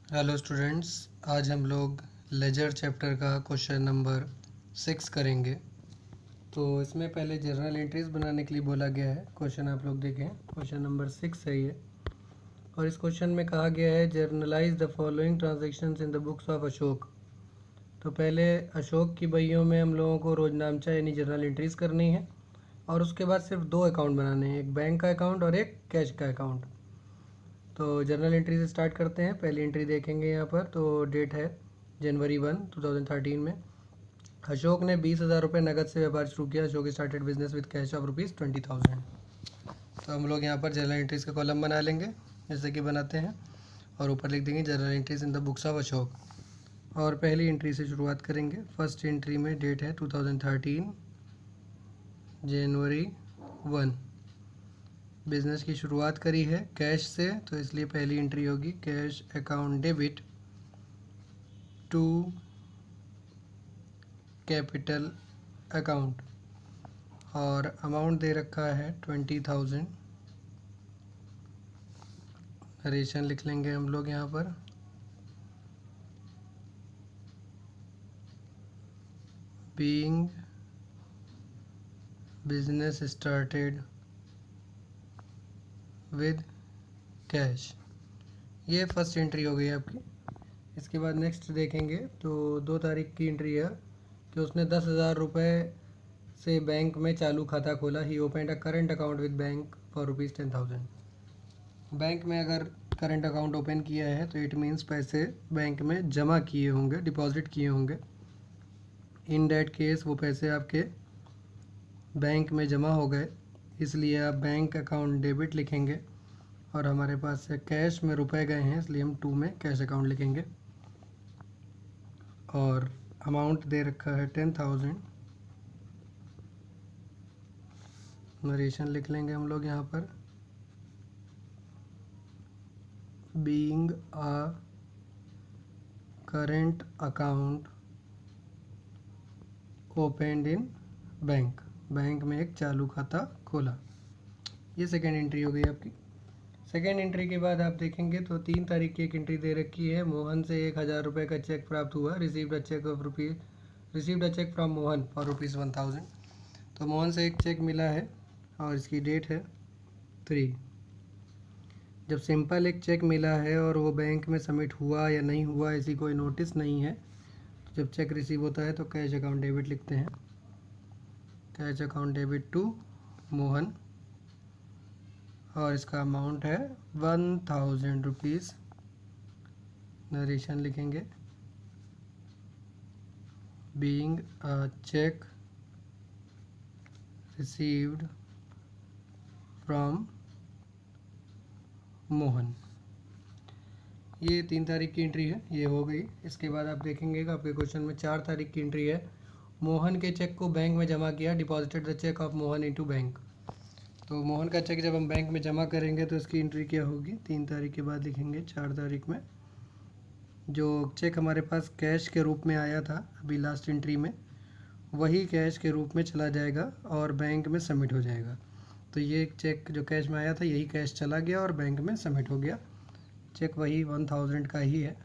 Hello students, आज हम लोग लेजर चैप्टर का क्वेश्चन नंबर 6 करेंगे। तो इसमें पहले जर्नल एंट्रीज बनाने के लिए बोला गया है। क्वेश्चन आप लोग देखें, क्वेश्चन नंबर 6 है ये। और इस क्वेश्चन में कहा गया है generalized the following transactions in the books of Ashok. तो पहले अशोक की बहियों में हम लोगों को रोजनामचा यानी जर्नल एंट्रीज करनी है, और उसके बाद सिर्फ दो अकाउंट बनाने हैं, एक बैंक का अकाउंट और एक कैश का अकाउंट। तो जर्नल एंट्री से स्टार्ट करते हैं। पहली एंट्री देखेंगे यहाँ पर, तो डेट है जनवरी 1, 2013 में। अशोक ने 20,000 रुपये नकद से व्यापार शुरू किया। Ashok started business with cash of ₹20,000। तो हम लोग यहाँ पर जर्नल एंट्रीज का कॉलम बना लेंगे जैसे कि बनाते हैं, और ऊपर लिख देंगे journal entries in the books of Ashok. और पहली एंट्री से शुरुआत करेंगे। फर्स्ट एंट्री में डेट है 2013 जनवरी 1। बिज़नेस की शुरुआत करी है कैश से, तो इसलिए पहली एंट्री होगी cash account debit to capital account. और अमाउंट दे रखा है 20,000। नरेशन लिख लेंगे हम लोग यहाँ पर। Being business started with cash. ये फर्स्ट एंट्री हो गई आपकी। इसके बाद नेक्स्ट देखेंगे तो 2 तारीख की एंट्री है कि उसने 10,000 रुपये से बैंक में चालू खाता खोला। He opened a current account with bank for ₹10,000। Bank में अगर करंट अकाउंट ओपन किया है तो इट मीन्स पैसे बैंक में जमा किए होंगे, डिपॉजिट किए होंगे। इन डैट केस वो पैसे आपके बैंक में जमा हो गए, इसलिए आप बैंक अकाउंट डेबिट लिखेंगे। और हमारे पास से कैश में रुपए गए हैं, इसलिए हम 2 में कैश अकाउंट लिखेंगे। और अमाउंट दे रखा है 10,000। नरेशन लिख लेंगे हम लोग यहाँ पर। Being a current account opened in bank, bank में एक चालू खाता खोला। ये सेकेंड एंट्री हो गई आपकी। सेकेंड एंट्री के बाद आप देखेंगे तो 3 तारीख की एक एंट्री दे रखी है। मोहन से 1,000 रुपये का चेक प्राप्त हुआ। Received a cheque from Mohan for ₹1,000। तो मोहन से एक चेक मिला है और इसकी डेट है 3। जब सिंपल एक चेक मिला है और वो बैंक में सबमिट हुआ या नहीं हुआ ऐसी कोई नोटिस नहीं है, तो जब चेक रिसीव होता है तो कैश अकाउंट डेबिट लिखते हैं। Cash account debit to Mohan, और इसका अमाउंट है 1,000 रुपीज़। नरेशन लिखेंगे। Being a cheque received from Mohan. ये 3 तारीख की एंट्री है, ये हो गई। इसके बाद आप देखेंगे कि आपके क्वेश्चन में 4 तारीख की एंट्री है। मोहन के चेक को बैंक में जमा किया। Deposited the cheque of Mohan into bank. तो मोहन का चेक जब हम बैंक में जमा करेंगे तो इसकी एंट्री क्या होगी, 3 तारीख के बाद लिखेंगे। 4 तारीख में जो चेक हमारे पास कैश के रूप में आया था अभी लास्ट एंट्री में, वही कैश के रूप में चला जाएगा और बैंक में सबमिट हो जाएगा। तो ये चेक जो कैश में आया था यही कैश चला गया और बैंक में सबमिट हो गया। चेक वही 1,000 का ही है,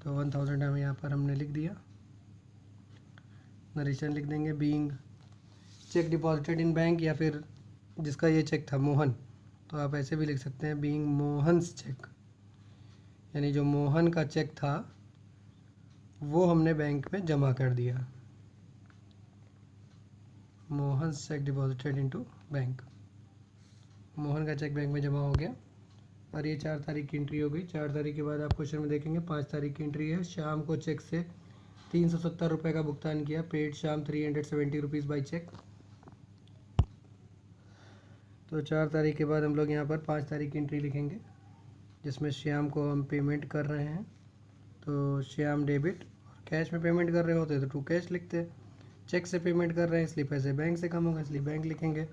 तो 1,000 हम यहाँ पर हमने लिख दिया। नरेशन लिख देंगे। Being check deposited in bank, या फिर जिसका ये चेक था मोहन, तो आप ऐसे भी लिख सकते हैं बीइंग मोहन्स चेक, यानी जो मोहन का चेक था वो हमने बैंक में जमा कर दिया। Mohan check deposited into bank, Mohan का चेक बैंक में जमा हो गया। और ये 4 तारीख की एंट्री हो गई। 4 तारीख के बाद आप क्वेश्चन में देखेंगे 5 तारीख की एंट्री है। शाम को चेक से 370 रुपये का भुगतान किया। पेड शाम 370 रुपीज़ बाई चेक। तो 4 तारीख के बाद हम लोग यहाँ पर 5 तारीख की एंट्री लिखेंगे जिसमें श्याम को हम पेमेंट कर रहे हैं। तो श्याम डेबिट, और कैश में पेमेंट कर रहे होते तो टू कैश लिखते। चेक से पेमेंट कर रहे हैं इसलिए पैसे बैंक से कम होगा, इसलिए बैंक लिखेंगे।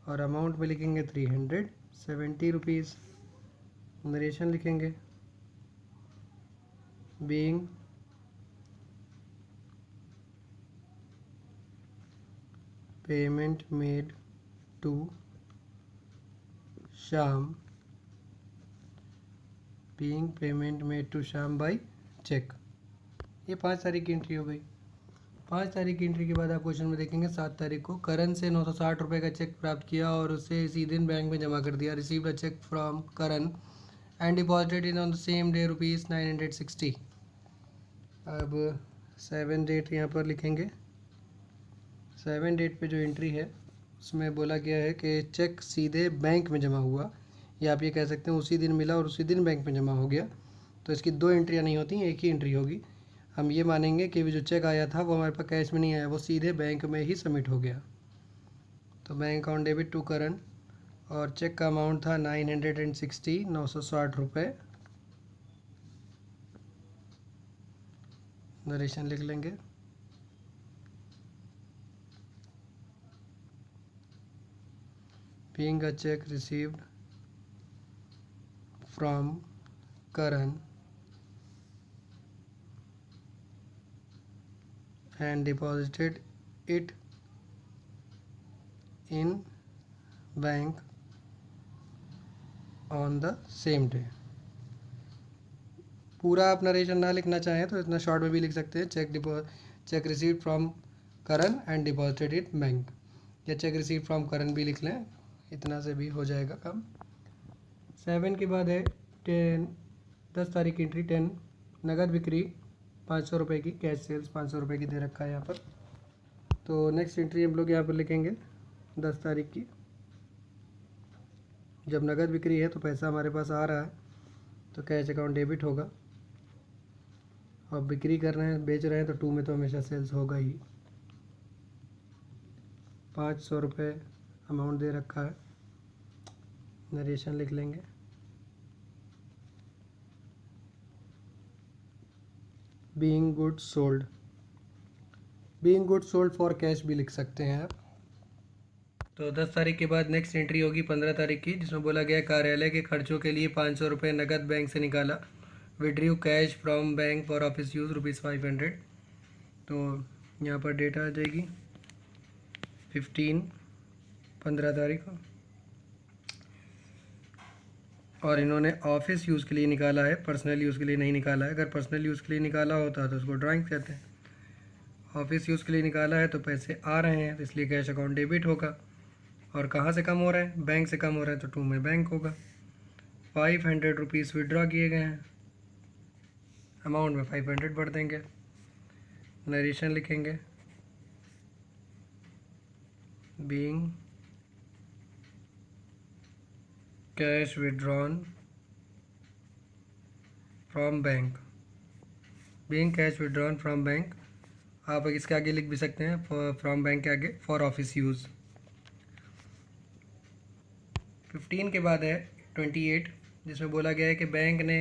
और अमाउंट में लिखेंगे 370 रुपीज़। नरेशन लिखेंगे। Being payment made to Shyam being payment made to Shyam by cheque. ये 5 तारीख की एंट्री हो गई। 5 तारीख की एंट्री के बाद आप क्वेश्चन में देखेंगे 7 तारीख को करण से 960 रुपये का चेक प्राप्त किया और उसे इसी दिन बैंक में जमा कर दिया। Received a cheque from Karan and deposited in on the same day ₹960। अब 7 डेट यहाँ पर लिखेंगे। 7 डेट पे जो एंट्री है उसमें बोला गया है कि चेक सीधे बैंक में जमा हुआ, या आप ये कह सकते हैं उसी दिन मिला और उसी दिन बैंक में जमा हो गया। तो इसकी 2 एंट्रियाँ नहीं होती, एक ही एंट्री होगी। हम ये मानेंगे कि जो चेक आया था वो हमारे पास कैश में नहीं आया, वो सीधे बैंक में ही सबमिट हो गया। तो बैंक अकाउंट डेबिट टू करण और चेक का अमाउंट था 960 रुपये। नरेशन लिख लेंगे। Being a check received from Karan and deposited it in bank on the same day। पूरा आप नरेशन ना लिखना चाहें तो इतना शॉर्ट में भी लिख सकते हैं। Check received from Karan and deposited it bank, या चेक रिसीव्ड फ्रॉम करण भी लिख लें, इतना से भी हो जाएगा काम। 7 के बाद है 10 तारीख की एंट्री। 10 नगद बिक्री 500 रुपये की, कैश सेल्स 500 रुपये की दे रखा है यहाँ पर। तो नेक्स्ट एंट्री हम लोग यहाँ पर लिखेंगे 10 तारीख की। जब नगद बिक्री है तो पैसा हमारे पास आ रहा है तो कैश अकाउंट डेबिट होगा, और बिक्री कर रहे हैं, बेच रहे हैं तो 2 में तो हमेशा सेल्स होगा ही। 500 रुपये अमाउंट दे रखा है। नरेशन लिख लेंगे। Being good sold, being good sold for cash भी लिख सकते हैं आप। तो 10 तारीख के बाद नेक्स्ट एंट्री होगी 15 तारीख की, जिसमें बोला गया कार्यालय के खर्चों के लिए 500 रुपये नगद बैंक से निकाला। विड्रीव cash from bank for office use ₹500। तो यहाँ पर डेट आ जाएगी 15 तारीख को, और इन्होंने ऑफिस यूज़ के लिए निकाला है, पर्सनल यूज़ के लिए नहीं निकाला है। अगर पर्सनल यूज़ के लिए निकाला होता तो उसको ड्राइंग कहते हैं। ऑफिस यूज़ के लिए निकाला है तो पैसे आ रहे हैं, इसलिए कैश अकाउंट डेबिट होगा। और कहाँ से कम हो रहा है? बैंक से कम हो रहा है तो 2 में बैंक होगा। 500 रुपीज़ विड्रॉ किए गए हैं, अमाउंट में 500 भर देंगे। नरेशन लिखेंगे। Being cash withdrawn from bank, being cash withdrawn from bank, आप इसके आगे लिख भी सकते हैं फ्रॉम बैंक के आगे फॉर ऑफिस यूज़। 15 के बाद है 28, जिसमें बोला गया है कि बैंक ने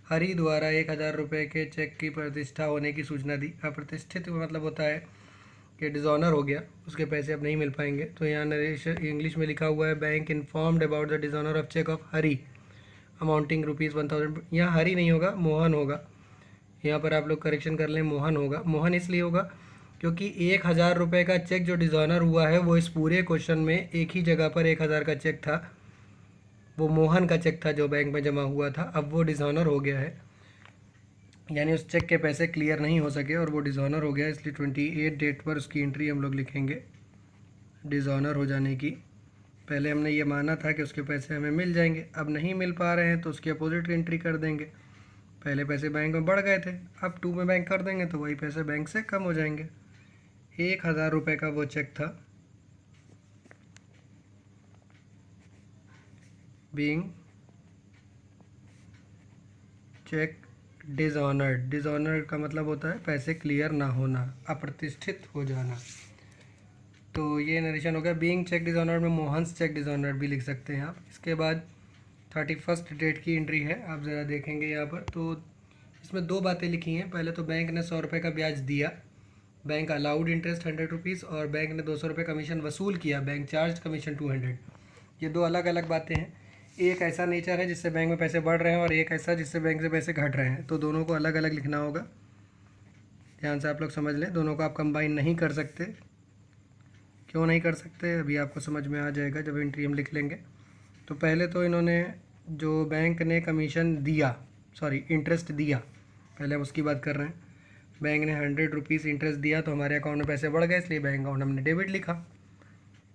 हरि द्वारा 1000 रुपये के चेक की प्रतिष्ठा होने की सूचना दी। अप्रतिष्ठित मतलब होता है कि डिज़ॉनर हो गया, उसके पैसे अब नहीं मिल पाएंगे। तो यहाँ नरेशन इंग्लिश में लिखा हुआ है bank informed about the dishonour of cheque of Hari amounting ₹1000। यहाँ हरि नहीं होगा, मोहन होगा। यहाँ पर आप लोग करेक्शन कर लें, मोहन होगा। मोहन इसलिए होगा क्योंकि 1000 रुपये का चेक जो डिज़ॉनर हुआ है वो इस पूरे क्वेश्चन में एक ही जगह पर 1000 का चेक था, वो मोहन का चेक था जो बैंक में जमा हुआ था। अब वो डिज़ॉनर हो गया है, यानी उस चेक के पैसे क्लियर नहीं हो सके और वो डिज़ॉनर हो गया, इसलिए 28 डेट पर उसकी एंट्री हम लोग लिखेंगे डिज़ॉनर हो जाने की। पहले हमने ये माना था कि उसके पैसे हमें मिल जाएंगे, अब नहीं मिल पा रहे हैं तो उसकी अपोजिट की एंट्री कर देंगे। पहले पैसे बैंक में बढ़ गए थे, अब 2 में बैंक कर देंगे तो वही पैसे बैंक से कम हो जाएंगे। 1000 रुपये का वो चेक था। बीइंग चेक डिज़ॉनर्ड, डिज़ॉनर्ड का मतलब होता है पैसे क्लियर ना होना, अप्रतिष्ठित हो जाना। तो ये नरेशन हो गया। बीइंग चेक डिज़ॉनर्ड में मोहन्स चेक डिज़ॉनर्ड भी लिख सकते हैं आप। इसके बाद 31 डेट की एंट्री है, आप ज़रा देखेंगे यहाँ पर। तो इसमें 2 बातें लिखी हैं। पहले तो बैंक ने 100 रुपये का ब्याज दिया, बैंक अलाउड इंटरेस्ट 100 रुपीज़, और बैंक ने 200 रुपये कमीशन वसूल किया, बैंक चार्ज कमीशन 200। ये 2 अलग अलग बातें हैं। एक ऐसा नेचर है जिससे बैंक में पैसे बढ़ रहे हैं और एक ऐसा जिससे बैंक से पैसे घट रहे हैं, तो दोनों को अलग अलग लिखना होगा। ध्यान से आप लोग समझ लें, दोनों को आप कंबाइन नहीं कर सकते। क्यों नहीं कर सकते अभी आपको समझ में आ जाएगा जब एंट्री हम लिख लेंगे। तो पहले तो इन्होंने जो बैंक ने कमीशन दिया सॉरी इंटरेस्ट दिया, पहले हम उसकी बात कर रहे हैं। बैंक ने 100 रुपीज़ इंटरेस्ट दिया तो हमारे अकाउंट में पैसे बढ़ गए, इसलिए बैंक अकाउंट हमने डेबिट लिखा।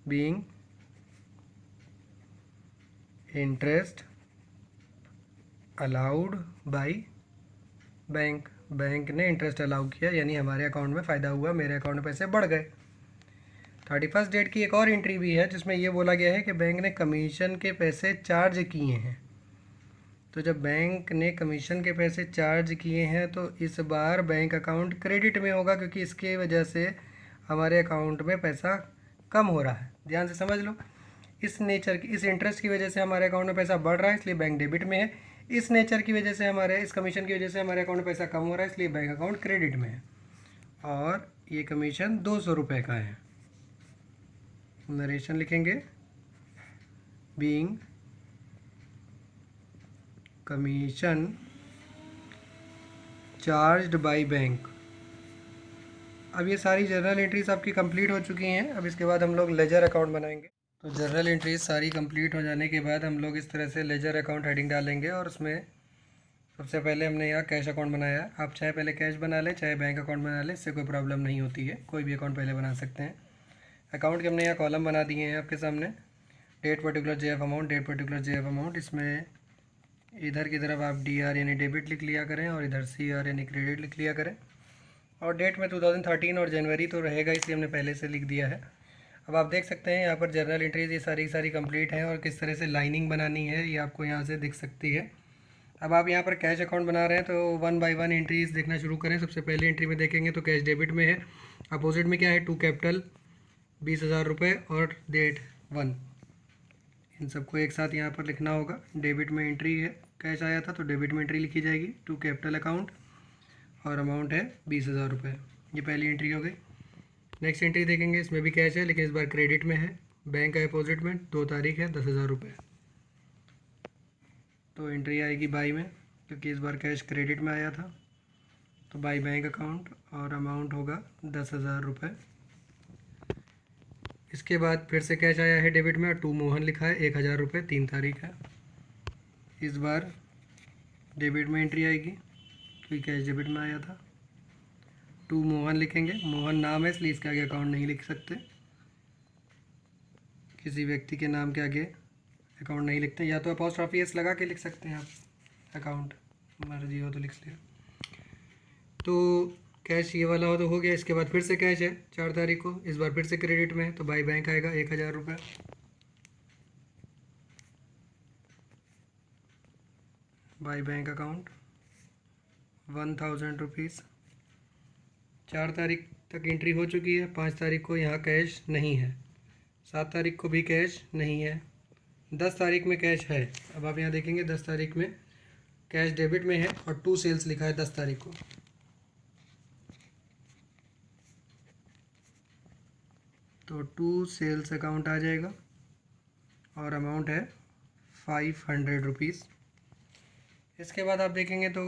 Being interest allowed by bank, bank ने इंटरेस्ट अलाउ किया यानी हमारे अकाउंट में फ़ायदा हुआ, मेरे अकाउंट में पैसे बढ़ गए। 31 डेट की एक और एंट्री भी है जिसमें ये बोला गया है कि बैंक ने कमीशन के पैसे चार्ज किए हैं। तो जब बैंक ने कमीशन के पैसे चार्ज किए हैं तो इस बार बैंक अकाउंट क्रेडिट में होगा, क्योंकि इसके वजह से हमारे अकाउंट में पैसा कम हो रहा है। ध्यान से समझ लो, इस नेचर की, इस इंटरेस्ट की वजह से हमारे अकाउंट में पैसा बढ़ रहा है इसलिए बैंक डेबिट में है। इस नेचर की वजह से हमारे, इस कमीशन की वजह से हमारे अकाउंट में पैसा कम हो रहा है इसलिए बैंक अकाउंट क्रेडिट में है। और ये कमीशन 200 रुपये का है। नरेशन लिखेंगे, being commission charged by bank. अब ये सारी जर्नल एंट्रीज आपकी कंप्लीट हो चुकी हैं। अब इसके बाद हम लोग लेजर अकाउंट बनाएंगे। तो जर्नल एंट्रीज सारी कंप्लीट हो जाने के बाद हम लोग इस तरह से लेजर अकाउंट हेडिंग डालेंगे और उसमें सबसे पहले हमने यहाँ कैश अकाउंट बनाया। आप चाहे पहले कैश बना लें चाहे बैंक अकाउंट बना लें, इससे कोई प्रॉब्लम नहीं होती है, कोई भी अकाउंट पहले बना सकते हैं। अकाउंट के हमने यहाँ कॉलम बना दिए हैं आपके सामने, date particular JF amount, date particular JF amount. इसमें इधर की तरफ आप DR यानी डेबिट लिख लिया करें और इधर CR यानी क्रेडिट लिख लिया करें। और डेट में 2013 और जनवरी तो रहेगा इसलिए हमने पहले से लिख दिया है। अब आप देख सकते हैं यहाँ पर जर्नल एंट्रीज ये सारी कंप्लीट हैं और किस तरह से लाइनिंग बनानी है ये आपको यहाँ से दिख सकती है। अब आप यहाँ पर कैश अकाउंट बना रहे हैं तो 1 बाय 1 एंट्रीज देखना शुरू करें। सबसे पहले एंट्री में देखेंगे तो कैश डेबिट में है, अपोजिट में क्या है 2 कैपिटल 20,000 रुपये और डेट 1, इन सबको एक साथ यहाँ पर लिखना होगा। डेबिट में एंट्री है, कैश आया था तो डेबिट में एंट्री लिखी जाएगी 2 कैपिटल अकाउंट और अमाउंट है 20,000 रुपये। ये पहली एंट्री हो गई। नेक्स्ट एंट्री देखेंगे, इसमें भी कैश है लेकिन इस बार क्रेडिट में है, बैंक है अपोजिट में, 2 तारीख है, 10,000 रुपये। तो एंट्री आएगी बाई में क्योंकि इस बार कैश क्रेडिट में आया था, तो बाई बैंक अकाउंट और अमाउंट होगा 10,000 रुपये। इसके बाद फिर से कैश आया है डेबिट में और 2 मोहन लिखा है, 1,000 रुपये, 3 तारीख है। इस बार डेबिट में एंट्री आएगी क्योंकि कैश डेबिट में आया था, 2 मोहन लिखेंगे, मोहन नाम है इसलिए इसके आगे अकाउंट नहीं लिख सकते, किसी व्यक्ति के नाम के आगे अकाउंट नहीं लिखते, या तो अपॉस्ट्रॉफी एस लगा के लिख सकते हैं आप, अकाउंट मर्जी हो तो लिख लिया। तो कैश ये वाला हो तो हो गया। इसके बाद फिर से कैश है 4 तारीख को, इस बार फिर से क्रेडिट में है तो बाई बैंक आएगा 1,000 रुपये, बाई बैंक अकाउंट 1,000 रुपीज़। 4 तारीख तक एंट्री हो चुकी है, 5 तारीख को यहाँ कैश नहीं है, 7 तारीख को भी कैश नहीं है, 10 तारीख में कैश है। अब आप यहाँ देखेंगे 10 तारीख में कैश डेबिट में है और 2 सेल्स लिखा है 10 तारीख को, तो 2 सेल्स अकाउंट आ जाएगा और अमाउंट है 500 रुपीज़। इसके बाद आप देखेंगे तो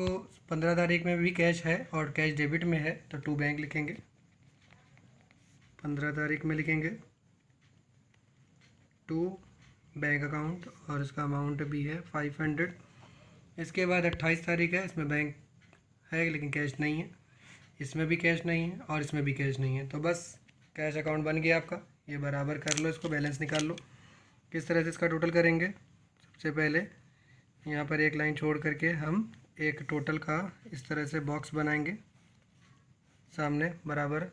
15 तारीख में भी कैश है और कैश डेबिट में है तो 2 बैंक लिखेंगे, 15 तारीख में लिखेंगे 2 बैंक अकाउंट और इसका अमाउंट भी है 500। इसके बाद 28 तारीख है, इसमें बैंक है लेकिन कैश नहीं है, इसमें भी कैश नहीं है और इसमें भी कैश नहीं है, तो बस कैश अकाउंट बन गया आपका। ये बराबर कर लो, इसको बैलेंस निकाल लो। किस तरह से इसका टोटल करेंगे, सबसे पहले यहाँ पर एक लाइन छोड़ करके हम एक टोटल का इस तरह से बॉक्स बनाएंगे सामने बराबर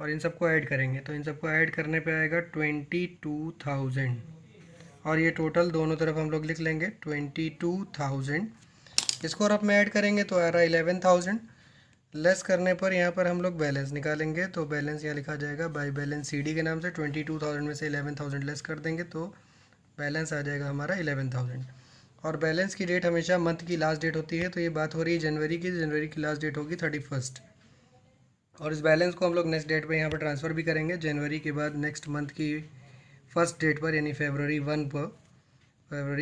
और इन सबको ऐड करेंगे, तो इन सबको ऐड करने पे आएगा 22,000 और ये टोटल दोनों तरफ हम लोग लिख लेंगे 22,000। इसको और अब में ऐड करेंगे तो आ रहा है 11,000, लेस करने पर यहाँ पर हम लोग बैलेंस निकालेंगे, तो बैलेंस यहाँ लिखा जाएगा बाई बैलेंस CD के नाम से। 22,000 में से 11,000 लेस कर देंगे तो बैलेंस आ जाएगा हमारा 11,000। और बैलेंस की डेट हमेशा मंथ की लास्ट डेट होती है, तो ये बात हो रही है जनवरी की, जनवरी की लास्ट डेट होगी 31। और इस बैलेंस को हम लोग नेक्स्ट डेट पे यहाँ पर ट्रांसफ़र भी करेंगे, जनवरी के बाद नेक्स्ट मंथ की फर्स्ट डेट पर यानी फरवरी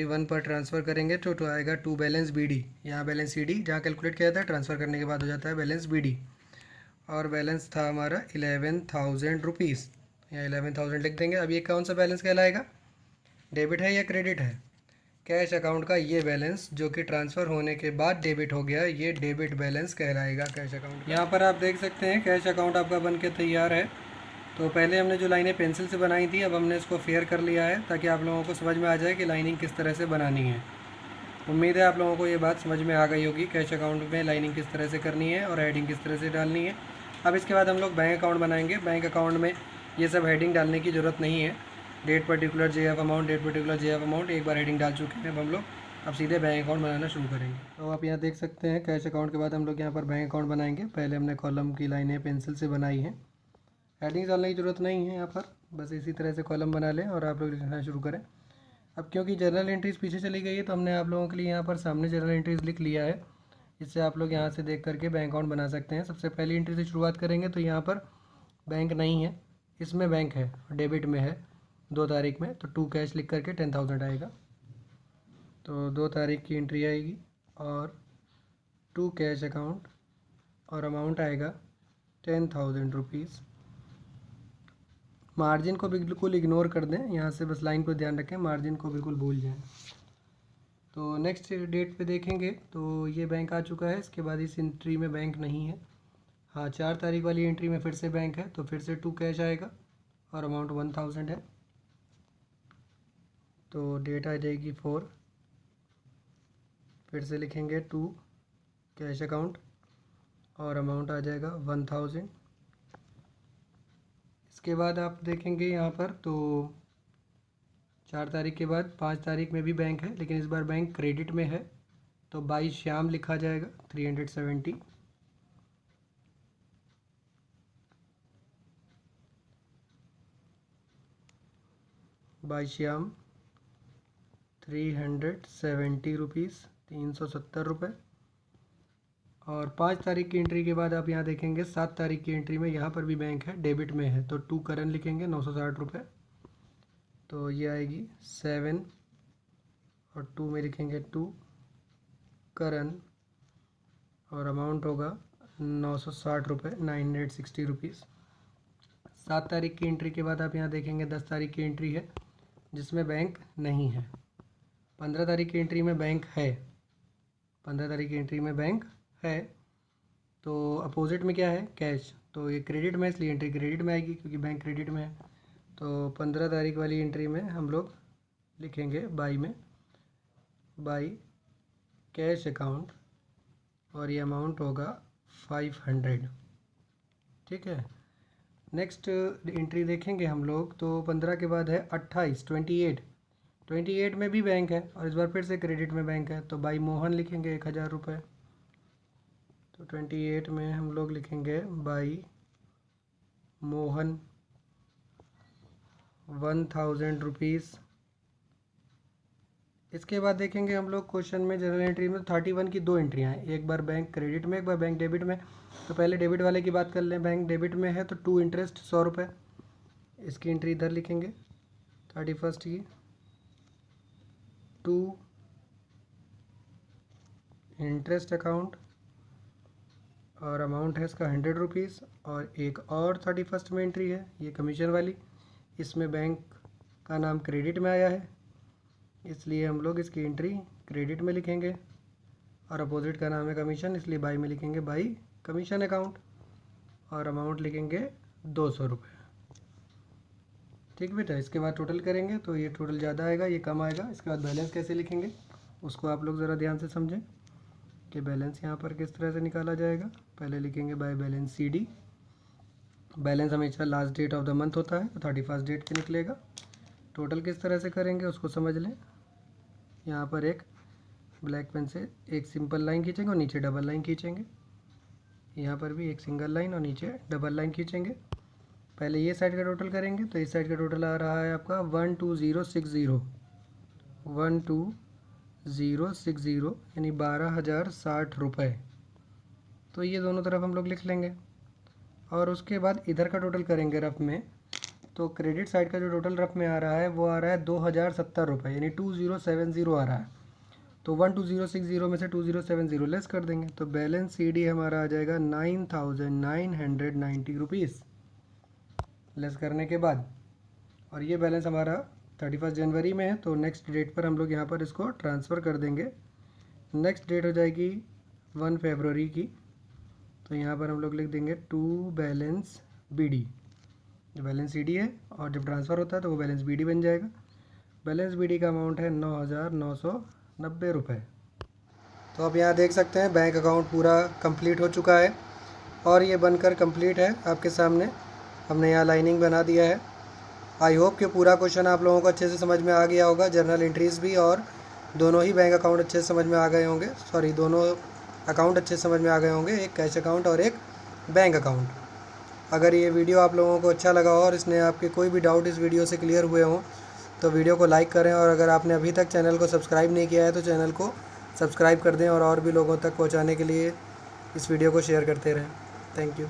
1 पर ट्रांसफ़र करेंगे तो आएगा 2 बैलेंस BD। यहाँ बैलेंस CD जहाँ कैलकुलेट किया जाता है ट्रांसफ़र करने के बाद हो जाता है बैलेंस BD, और बैलेंस था हमारा 11,000 रुपीज़, यहाँ 11,000 लिख देंगे। अब ये कौन सा बैलेंस कहलाएगा, डेबिट है या क्रेडिट है, कैश अकाउंट का ये बैलेंस जो कि ट्रांसफ़र होने के बाद डेबिट हो गया, ये डेबिट बैलेंस कहलाएगा कैश अकाउंट। यहाँ पर आप देख सकते हैं कैश अकाउंट आपका बन के तैयार है। तो पहले हमने जो लाइनें पेंसिल से बनाई थी, अब हमने इसको फेयर कर लिया है ताकि आप लोगों को समझ में आ जाए कि लाइनिंग किस तरह से बनानी है। उम्मीद है आप लोगों को ये बात समझ में आ गई होगी, कैश अकाउंट में लाइनिंग किस तरह से करनी है और हेडिंग किस तरह से डालनी है। अब इसके बाद हम लोग बैंक अकाउंट बनाएंगे। बैंक अकाउंट में ये सब हेडिंग डालने की ज़रूरत नहीं है। Date particular JF amount, date particular JF amount, एक बार हेडिंग डाल चुके हैं। अब हम लोग अब सीधे बैंक अकाउंट बनाना शुरू करेंगे। तो आप यहाँ देख सकते हैं कैश अकाउंट के बाद हम लोग यहाँ पर बैंक अकाउंट बनाएंगे। पहले हमने कॉलम की लाइनें पेंसिल से बनाई हैं। हेडिंग डालने की ज़रूरत नहीं है यहाँ पर, बस इसी तरह से कॉलम बना लें और आप लोग लिखना शुरू करें। अब क्योंकि जर्नल एंट्रीज़ पीछे चली गई है तो हमने आप लोगों के लिए यहाँ पर सामने जर्नल एंट्रीज़ लिख लिया है। इससे आप लोग यहाँ से देख करके बैंक अकाउंट बना सकते हैं। सबसे पहली एंट्री से शुरुआत करेंगे तो यहाँ पर बैंक नहीं है, इसमें बैंक है, डेबिट में है 2 तारीख में, तो 2 कैश लिख करके 10,000 आएगा। तो 2 तारीख की एंट्री आएगी और 2 कैश अकाउंट और अमाउंट आएगा 10,000 रुपीज़। मार्जिन को बिल्कुल इग्नोर कर दें, यहाँ से बस लाइन को ध्यान रखें, मार्जिन को बिल्कुल भूल जाएं। तो नेक्स्ट डेट पे देखेंगे तो ये बैंक आ चुका है। इसके बाद इस एंट्री में बैंक नहीं है। हाँ, 4 तारीख वाली एंट्री में फिर से बैंक है, तो फिर से 2 कैश आएगा और अमाउंट 1000 है। तो डेट आ जाएगी 4, फिर से लिखेंगे 2 कैश अकाउंट और अमाउंट आ जाएगा 1000। इसके बाद आप देखेंगे यहाँ पर तो 4 तारीख के बाद 5 तारीख में भी बैंक है, लेकिन इस बार बैंक क्रेडिट में है, तो 22 श्याम लिखा जाएगा 370। श्याम 370 रुपीज़, 370 रुपये। और 5 तारीख की एंट्री के बाद आप यहाँ देखेंगे 7 तारीख की एंट्री में यहाँ पर भी बैंक है, डेबिट में है, तो 2 करंट लिखेंगे 960 रुपये। तो ये आएगी 7 और 2 में लिखेंगे 2 करंट और अमाउंट होगा 960 रुपये, 960 रुपीज़। 7 तारीख की एंट्री के बाद आप यहाँ देखेंगे 10 तारीख की एंट्री है जिसमें बैंक नहीं है। 15 तारीख की एंट्री में बैंक है, 15 तारीख की एंट्री में बैंक है, तो अपोजिट में क्या है, कैश, तो ये क्रेडिट में, इसलिए एंट्री क्रेडिट में आएगी क्योंकि बैंक क्रेडिट में है। तो 15 तारीख वाली एंट्री में हम लोग लिखेंगे बाई में, बाई कैश अकाउंट और ये अमाउंट होगा 500। ठीक है। नेक्स्ट एंट्री देखेंगे हम लोग तो 15 के बाद है 28, 28 में भी बैंक है और इस बार फिर से क्रेडिट में बैंक है, तो बाई मोहन लिखेंगे 1000 रुपये। तो 28 में हम लोग लिखेंगे बाई मोहन 1000 रुपीज़। इसके बाद देखेंगे हम लोग क्वेश्चन में जनरल एंट्री में 31 की 2 एंट्रियाँ हैं, एक बार बैंक क्रेडिट में, एक बार बैंक डेबिट में। तो पहले डेबिट वाले की बात कर लें। बैंक डेबिट में है तो 2 इंटरेस्ट 100 रुपये, इसकी एंट्री इधर लिखेंगे 31 की। 2 इंटरेस्ट अकाउंट और अमाउंट है इसका 100 रुपीज़। और एक और 31 में एंट्री है, ये कमीशन वाली, इसमें बैंक का नाम क्रेडिट में आया है, इसलिए हम लोग इसकी एंट्री क्रेडिट में लिखेंगे और अपोजिट का नाम है कमीशन, इसलिए बाई में लिखेंगे बाई कमीशन अकाउंट और अमाउंट लिखेंगे 200 रुपये। ठीक बेटा। इसके बाद टोटल करेंगे तो ये टोटल ज़्यादा आएगा, ये कम आएगा। इसके बाद बैलेंस कैसे लिखेंगे उसको आप लोग ज़रा ध्यान से समझें कि बैलेंस यहाँ पर किस तरह से निकाला जाएगा। पहले लिखेंगे बाय बैलेंस CD। बैलेंस हमेशा last date of the month होता है, तो 31 डेट के निकलेगा। टोटल किस तरह से करेंगे उसको समझ लें। यहाँ पर एक ब्लैक पेन से एक सिंपल लाइन खींचेंगे और नीचे डबल लाइन खींचेंगे। यहाँ पर भी एक सिंगल लाइन और नीचे डबल लाइन खींचेंगे। पहले ये साइड का टोटल करेंगे तो इस साइड का टोटल आ रहा है आपका 12060, 12060 यानी 12,060 रुपये। तो ये दोनों तरफ हम लोग लिख लेंगे और उसके बाद इधर का टोटल करेंगे रफ में। तो क्रेडिट साइड का जो टोटल रफ में आ रहा है वो आ रहा है 2070 रुपये, यानी 2070 आ रहा है। तो 12060 में से 2070 लेस कर देंगे तो बैलेंस CD हमारा आ जाएगा 9990 रुपीज़ लेस करने के बाद। और ये बैलेंस हमारा 31 जनवरी में है, तो नेक्स्ट डेट पर हम लोग यहाँ पर इसको ट्रांसफ़र कर देंगे। नेक्स्ट डेट हो जाएगी 1 फरवरी की, तो यहाँ पर हम लोग लिख देंगे टू बैलेंस BD। जो बैलेंस CD है और जब ट्रांसफ़र होता है तो वो बैलेंस BD बन जाएगा। बैलेंस BD का अमाउंट है 9,990 रुपये। तो अब यहाँ देख सकते हैं बैंक अकाउंट पूरा कंप्लीट हो चुका है और ये बनकर कंप्लीट है आपके सामने। हमने यहाँ लाइनिंग बना दिया है। आई होप कि पूरा क्वेश्चन आप लोगों को अच्छे से समझ में आ गया होगा। जर्नल एंट्रीज़ भी और दोनों ही बैंक अकाउंट अच्छे से समझ में आ गए होंगे, दोनों अकाउंट अच्छे से समझ में आ गए होंगे, एक कैश अकाउंट और एक बैंक अकाउंट। अगर ये वीडियो आप लोगों को अच्छा लगा हो और इसने आपके कोई भी डाउट इस वीडियो से क्लियर हुए हों तो वीडियो को लाइक करें, और अगर आपने अभी तक चैनल को सब्सक्राइब नहीं किया है तो चैनल को सब्सक्राइब कर दें और भी लोगों तक पहुँचाने के लिए इस वीडियो को शेयर करते रहें। Thank you.